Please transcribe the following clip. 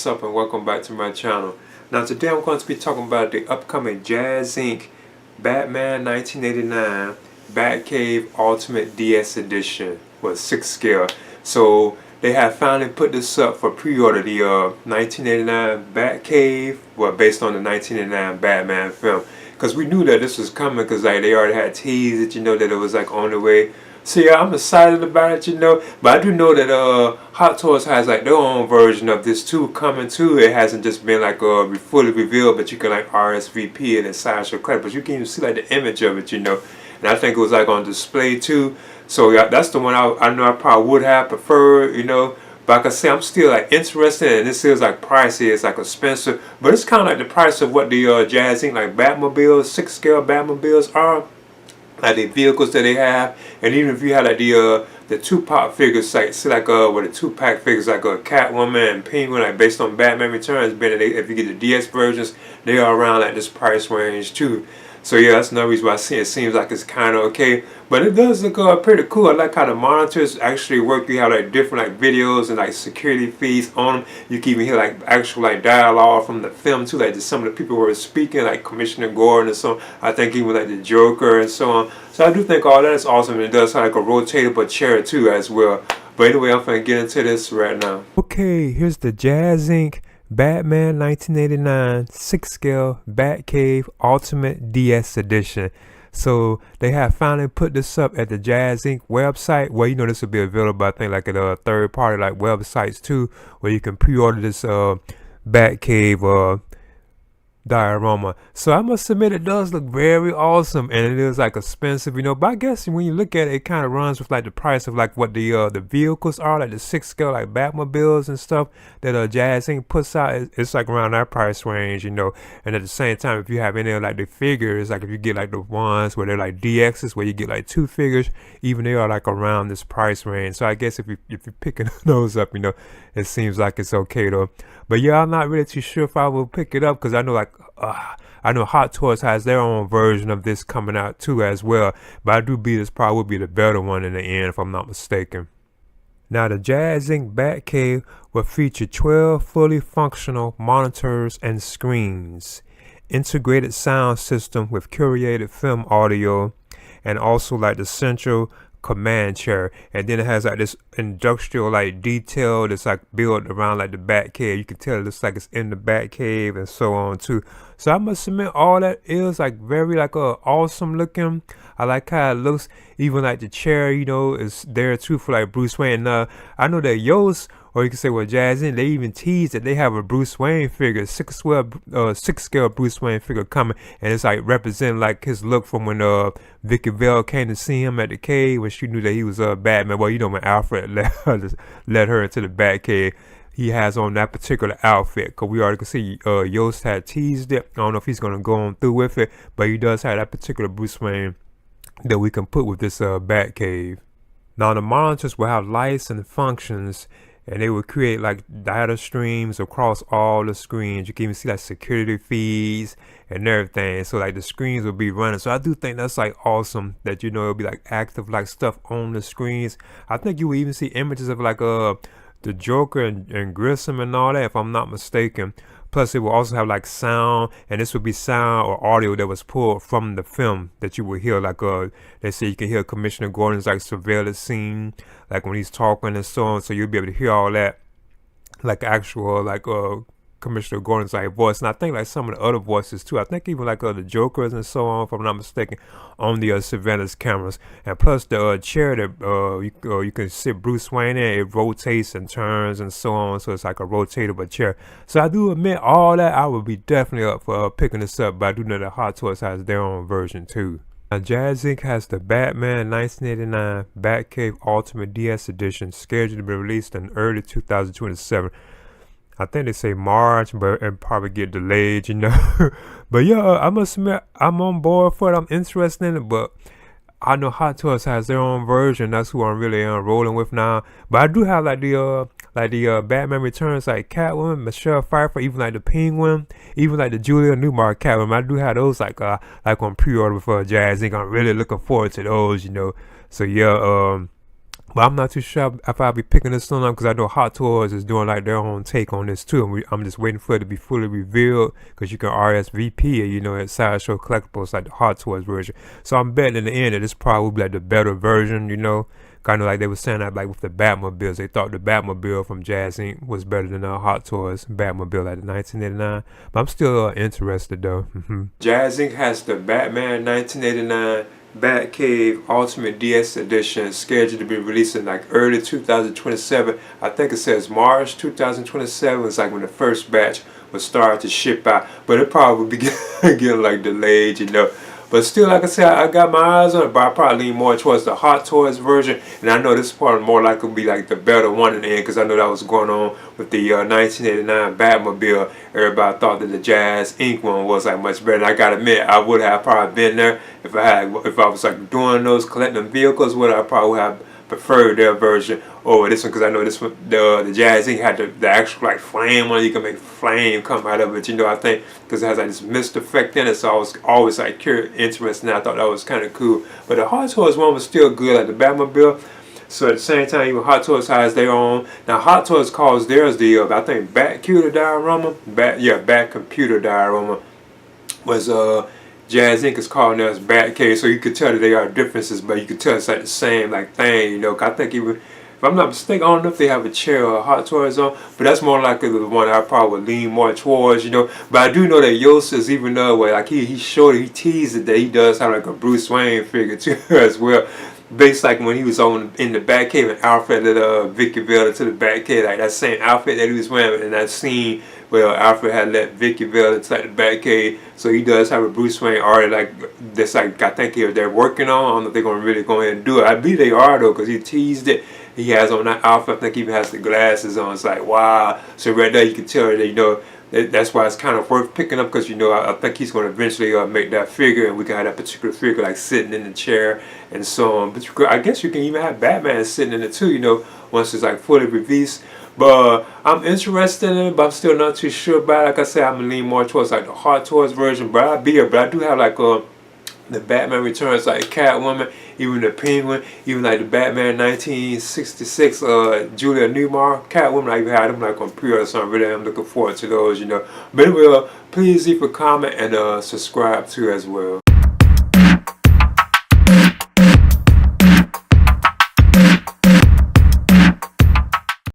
what's up and welcome back to my channel. Now today I'm going to be talking about the upcoming Jazzinc Batman 1989 Batcave Ultimate DS Edition with 6 scale. So they have finally put this up for pre-order, the 1989 Batcave, well, based on the 1989 Batman film. Because we knew that this was coming because like they already had teased it, that it was like on the way. So yeah, I'm excited about it, but I do know that Hot Toys has like their own version of this too coming too. It hasn't just been like fully revealed, but you can like RSVP it inside your credit, but you can even see like the image of it, and I think it was like on display too. So yeah, that's the one I know I probably would have preferred, But like I say, I'm still like interested, and this is like pricey, it's like expensive, but it's kind of like the price of what the Jazzinc like Batmobiles, 6 scale Batmobiles are. Like the vehicles that they have, and even if you have like the Tupac figures, like see like with the Tupac figures like a Catwoman and Penguin, like based on Batman Returns, but if you get the DS versions, they are around like this price range too. So yeah, that's another reason why it seems like it's kind of okay, but it does look pretty cool. I like how the monitors actually work. You have like different like videos and like security feeds on them. You can even hear like actual like dialogue from the film too, like some of the people who were speaking, like Commissioner Gordon and so on. I think even like the Joker and so on. So I do think all that is awesome, and it does have like a rotatable chair too as well. But anyway, I'm gonna get into this right now. Okay, here's the Jazzinc Batman 1989 6 scale Batcave Ultimate DS Edition. So they have finally put this up at the Jazzinc website. Well, this will be available, I think, like at third party like websites too, where you can pre-order this Batcave diorama. So I must admit it does look very awesome, and it is like expensive, but I guess when you look at it, it kind of runs with like the price of like what the vehicles are, like the 6 scale like Batmobiles and stuff that Jazzinc puts out. It's like around that price range, and at the same time, if you have any of like the figures, like if you get like the ones where they're like DXs, where you get like 2 figures, even they are like around this price range. So I guess if you're picking those up, it seems like it's okay though. But yeah, I'm not really too sure if I will pick it up, because I know like I know Hot Toys has their own version of this coming out too as well. But I do believe this probably would be the better one in the end, if I'm not mistaken. Now the Jazzinc Batcave will feature 12 fully functional monitors and screens, integrated sound system with curated film audio, and also like the central command chair. And then it has like this industrial like detail that's like built around like the Batcave. You can tell it looks like it's in the Batcave and so on too. So I must admit, all that is like very like awesome looking. I like how it looks. Even like the chair, is there too for like Bruce Wayne. I know that Yost, or you can say Jazzinc, they even teased that they have a Bruce Wayne figure, 6 scale Bruce Wayne figure coming, and it's like representing like his look from when Vicky Vale came to see him at the cave when she knew that he was Batman. Well, when Alfred led her into the Batcave, he has on that particular outfit, because we already can see Yost had teased it. I don't know if he's going to go on through with it, but he does have that particular Bruce Wayne that we can put with this Batcave. Now the monitors will have lights and functions, and they will create like data streams across all the screens. You can even see like security feeds and everything. So like the screens will be running. So I do think that's like awesome that it'll be like active like stuff on the screens. I think you will even see images of like the Joker and Grissom and all that, if I'm not mistaken. Plus it will also have like sound, and this would be sound or audio that was pulled from the film that you will hear. Like let's say you can hear Commissioner Gordon's like surveillance scene, like when he's talking and so on. So you'll be able to hear all that like actual like Commissioner Gordon's like voice. And I think like some of the other voices too. I think even like the Jokers and so on, if I'm not mistaken, on the surveillance cameras. And plus the chair that you can sit Bruce Wayne in, it rotates and turns and so on. So it's like a rotatable chair. So I do admit all that I would be definitely up for picking this up. But I do know that Hot Toys has their own version too. Now Jazzinc has the Batman 1989 Batcave Ultimate DS Edition scheduled to be released in early 2027. I think they say March, but it probably get delayed, But yeah, I must admit, I'm on board for it. I'm interested in it, but I know Hot Toys has their own version. That's who I'm really rolling with now. But I do have like the Batman Returns, like Catwoman, Michelle Pfeiffer, even like the Penguin, even like the Julia Newmar Catwoman. I do have those like on pre-order for Jazzinc. I'm really looking forward to those, So yeah, But I'm not too sure if I'll be picking this one up because I know Hot Toys is doing like their own take on this too. And I'm just waiting for it to be fully revealed because you can RSVP it, you know, at Sideshow Collectibles, like the Hot Toys version. So I'm betting in the end that this probably will be like the better version, you know. Kind of like they were saying that like with the Batmobiles. They thought the Batmobile from Jazzinc was better than the Hot Toys Batmobile like the 1989. But I'm still interested though. Jazzinc has the Batman 1989 Batcave Ultimate DS Edition scheduled to be released in like early 2027. I think it says March 2027 is like when the first batch will start to ship out. But it probably be getting like delayed, you know. But still, like I said, I got my eyes on it, but I probably lean more towards the Hot Toys version. And I know this part more likely to be like the better one in the end, because I know that was going on with the 1989 Batmobile. Everybody thought that the Jazzinc one was like much better. And I gotta admit, I would have probably been there if I was like doing those collecting vehicles. Would I probably have preferred their version over this one, because I know this one, the Jazzinc had the actual like flame one. You can make flame come out of it, you know. I think because it has like this mist effect in it, so I was always like curious, interested, and I thought that was kind of cool. But the Hot Toys one was still good, like the Batmobile. So at the same time, even Hot Toys has their own. Now Hot Toys calls theirs the I think Batcave Diorama, Batcomputer Diorama was Jazzinc is calling us Batcave, so you could tell that they are differences, but you could tell it's like the same like thing, you know. I think even if I'm not mistaken, I don't know if they have a chair or a Hot Toys on, but that's more likely the one I probably would lean more towards, you know. But I do know that Yost is even though way, like he showed it, he teased it that he does have like a Bruce Wayne figure too as well. Based like when he was on in the Batcave and Alfred let Vicky Vale to the Batcave, like that same outfit that he was wearing in that scene where Alfred had let Vicky Vale into like the Batcave. So he does have a Bruce Wayne already like that's like I think they're working on. I don't know if they're gonna really go ahead and do it. I believe they are though, because he teased it. He has on that outfit. I think he even has the glasses on. It's like wow. So right there you can tell that, you know, that's why it's kind of worth picking up, because you know I think he's going to eventually make that figure, and we can have that particular figure like sitting in the chair and so on. But I guess you can even have Batman sitting in it too, you know, once it's like fully released. But I'm interested in it, but I'm still not too sure about it. Like I said, I'm gonna lean more towards like the Hot Toys version. But I do have like the Batman Returns, like Catwoman, even the Penguin, even like the Batman 1966 Julia Newmar Catwoman. I even had them like on pre-order, so I'm really looking forward to those, you know. But anyway, please leave a comment and subscribe too as well.